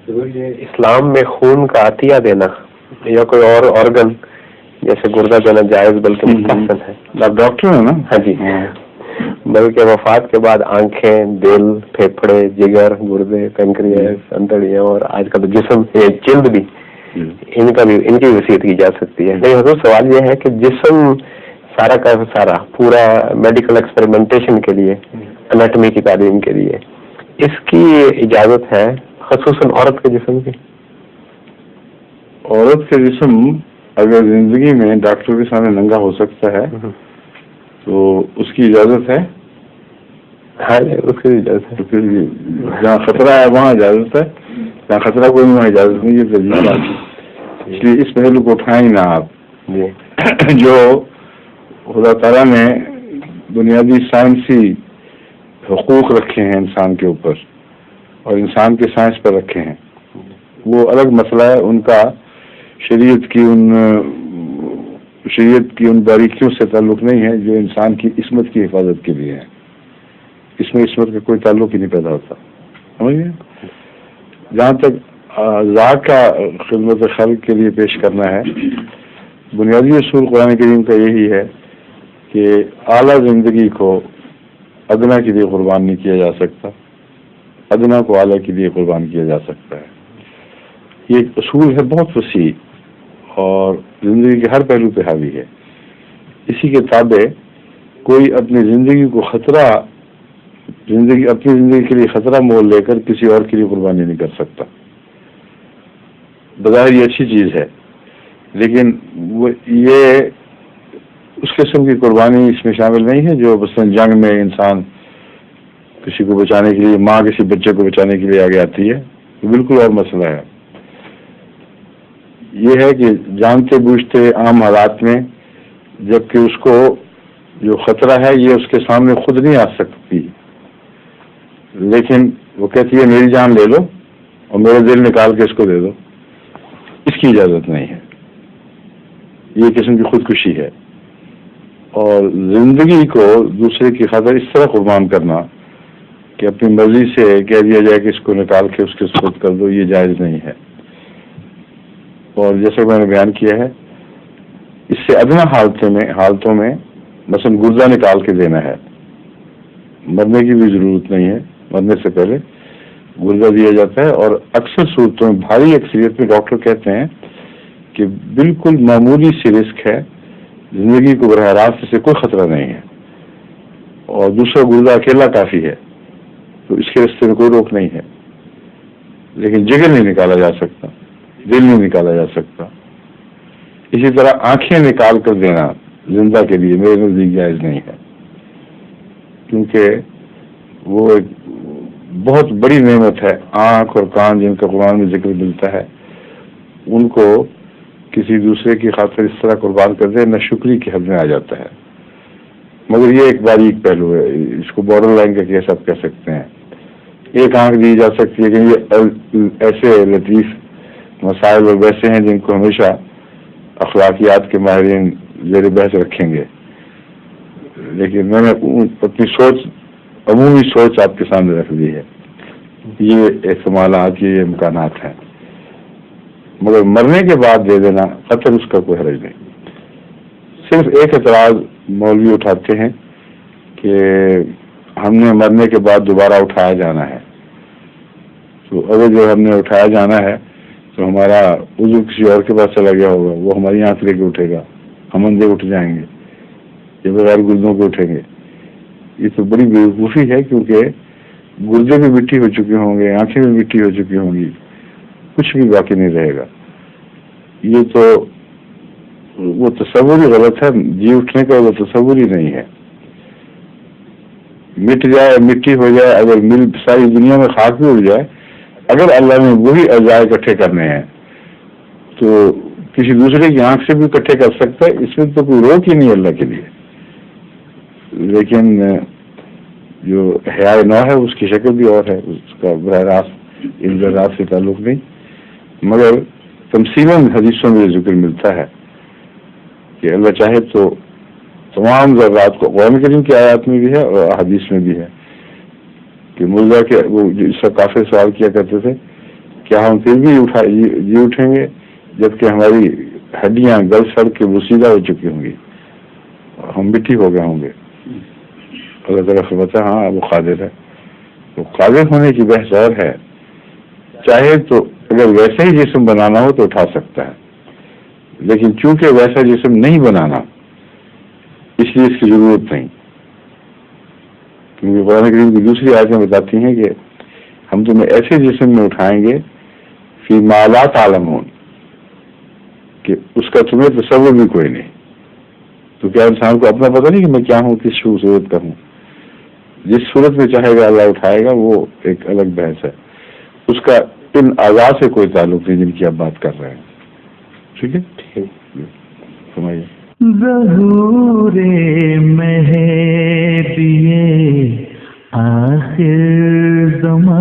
یہ اسلام میں خون کا عطیہ دینا یا کوئی اور آرگن جیسے گردہ دینا جائز بلکہ مستحسن ہے. آپ ڈاکٹر ہیں نا؟ ہاں جی. بلکہ وفات کے بعد آنکھیں، دل، پھیپھڑے، جگر، گردے، پینکریاس، انتڑیاں اور آج کل جسم جلد بھی ان کی وصیت کی جا سکتی ہے. لیکن حضور سوال یہ ہے کہ جسم سارا کا سارا پورا میڈیکل ایکسپریمنٹیشن کے لیے، انیٹمی کی تعلیم کے لیے اس کی اجازت ہے، خصوصاً عورت کے جسم کی؟ عورت کا جسم اگر زندگی میں ڈاکٹر کے سامنے ننگا ہو سکتا ہے تو اس کی اجازت ہے. ہاں اس کی اجازت ہے. جہاں خطرہ ہے وہاں اجازت ہے، جہاں خطرہ کوئی وہاں اجازت نہیں. یہ ضروری بات ہے، اس لیے اس پہلو کو اٹھائیں ہی نہ آپ. جو خدا تعالیٰ نے بنیادی سائنسی حقوق رکھے ہیں انسان کے اوپر اور انسان کے سائنس پر رکھے ہیں، وہ الگ مسئلہ ہے. ان کا شریعت کی ان باریکیوں سے تعلق نہیں ہے جو انسان کی عصمت کی حفاظت کے لیے ہے. اس میں عصمت کا کوئی تعلق ہی نہیں پیدا ہوتا. سمجھے؟ جہاں تک ذات کا خدمت خلق کے لیے پیش کرنا ہے، بنیادی اصول قرآن کریم کا یہی ہے کہ اعلیٰ زندگی کو ادنا کے لیے قربان نہیں کیا جا سکتا، ادنا کو اعلیٰ کے لیے قربان کیا جا سکتا ہے. یہ ایک اصول ہے بہت وسیع اور زندگی کے ہر پہلو پہ حاوی ہے. اسی کے تابع کوئی اپنی زندگی کو اپنی زندگی کے لیے خطرہ مول لے کر کسی اور کے لیے قربانی نہیں کر سکتا. بظاہر یہ اچھی چیز ہے، لیکن یہ اس قسم کی قربانی اس میں شامل نہیں ہے جو مثلاً جنگ میں انسان کسی کو بچانے کے لیے، ماں کسی بچے کو بچانے کے لیے آگے آتی ہے. بالکل اور مسئلہ ہے. یہ ہے کہ جانتے بوجھتے عام حالات میں، جبکہ اس کو جو خطرہ ہے یہ اس کے سامنے خود نہیں آ سکتی، لیکن وہ کہتی ہے میری جان لے لو اور میرا دل نکال کے اس کو دے دو. اس کی اجازت نہیں ہے. یہ قسم کی خودکشی ہے. اور زندگی کو دوسرے کی خاطر اس طرح قربان کرنا کہ اپنی مرضی سے کہہ دیا جائے کہ اس کو نکال کے اس کے سپرد کر دو، یہ جائز نہیں ہے. اور جیسے میں نے بیان کیا ہے، اس سے ادنا حالتوں میں مثلا گردہ نکال کے دینا ہے. مرنے کی بھی ضرورت نہیں ہے، مرنے سے پہلے گردہ دیا جاتا ہے. اور اکثر صورتوں میں، بھاری اکثریت میں ڈاکٹر کہتے ہیں کہ بالکل معمولی سی رسک ہے، زندگی کو براہ راست سے کوئی خطرہ نہیں ہے اور دوسرا گردہ اکیلا کافی ہے، تو اس کے راستے میں کوئی روک نہیں ہے. لیکن جگر نہیں نکالا جا سکتا، دل نہیں نکالا جا سکتا. اسی طرح آنکھیں نکال کر دینا زندہ کے لیے میرے نزدیک جائز نہیں ہے، کیونکہ وہ ایک بہت بڑی نعمت ہے. آنکھ اور کان جن کا قرآن میں ذکر ملتا ہے، ان کو کسی دوسرے کی خاطر اس طرح قربان کر دے نہ شکری کی حد میں آ جاتا ہے. مگر یہ ایک باریک پہلو ہے، اس کو بارڈر لائن کا کیس آپ کہہ سکتے ہیں. ایک آنکھ دی جا سکتی ہے کہ یہ ایسے لطیف مسائل اور ویسے ہیں جن کو ہمیشہ اخلاقیات کے ماہرین زیر بحث رکھیں گے. لیکن میں نے اپنی عمومی سوچ آپ کے سامنے رکھ دی ہے. یہ احتمالات، یہ امکانات ہیں. مگر مرنے کے بعد دے دینا قطر اس کا کوئی حرج نہیں. صرف ایک اعتراض مولوی اٹھاتے ہیں کہ ہم نے مرنے کے بعد دوبارہ اٹھایا جانا ہے. تو اگر جو ہم نے اٹھایا جانا ہے تو ہمارا عضو کسی اور کے پاس چلا گیا ہوگا، وہ ہماری آنکھ لے کے اٹھے گا، ہم اندھے اٹھ جائیں گے، یہ بغیر گردوں کے اٹھیں گے. یہ تو بڑی بیوقوفی ہے، کیونکہ گردے بھی مٹی ہو چکے ہوں گے، آنکھیں بھی مٹی ہو چکی ہوں گی، کچھ بھی باقی نہیں رہے گا. یہ تو وہ تصور ہی غلط ہے. جی اٹھنے کا وہ تصور ہی نہیں ہے. مٹ جائے، مٹی ہو جائے، اگر ساری دنیا میں خاک بھی اڑ جائے، اگر اللہ نے وہی اجزاء اکٹھے کرنے ہیں تو کسی دوسرے کی آنکھ سے بھی اکٹھے کر سکتا ہے. اس میں تو کوئی روک ہی نہیں اللہ کے لیے. لیکن جو حیاء نو ہے اس کی شکل بھی اور ہے، اس کا براہ راست ان ذرات سے تعلق نہیں. مگر تمثیلاً حدیثوں میں ذکر ملتا ہے کہ اللہ چاہے تو تمام ذرات کو، قرآن کریم کی آیات میں بھی ہے اور حدیث میں بھی ہے کہ مرزا کے وہ اس کا کافی سوال کیا کرتے تھے کیا ہم پھر بھی جی اٹھیں گے جبکہ ہماری ہڈیاں گل سڑ کے بوسیدہ ہو چکی ہوں گی اور ہم مٹی ہو گئے ہوں گے؟ اللہ تعالیٰ سے بتا ہاں وہ قادر ہے. تو قادر ہونے کی بحث اور ہے. چاہے تو اگر ویسا ہی جسم بنانا ہو تو اٹھا سکتا ہے، لیکن چونکہ ویسا جسم نہیں بنانا اس لیے اس کی ضرورت نہیں. کیونکہ قرآن کریم کی دوسری آیتیں بتاتی ہیں کہ ہم تمہیں ایسے جسم میں اٹھائیں گے فی ما لا تعلمون کہ اس کا تمہیں تصور بھی کوئی نہیں. تو کیا انسان کو اپنا پتہ نہیں کہ میں کیا ہوں، کس صورت کا ہوں؟ جس صورت میں چاہے گا اللہ اٹھائے گا، وہ ایک الگ بحث ہے. اس کا ان اعضاء سے کوئی تعلق نہیں جن کی آپ بات کر رہے ہیں. ٹھیک ہے، سمجھیے. ظہور مہدی آخر زمان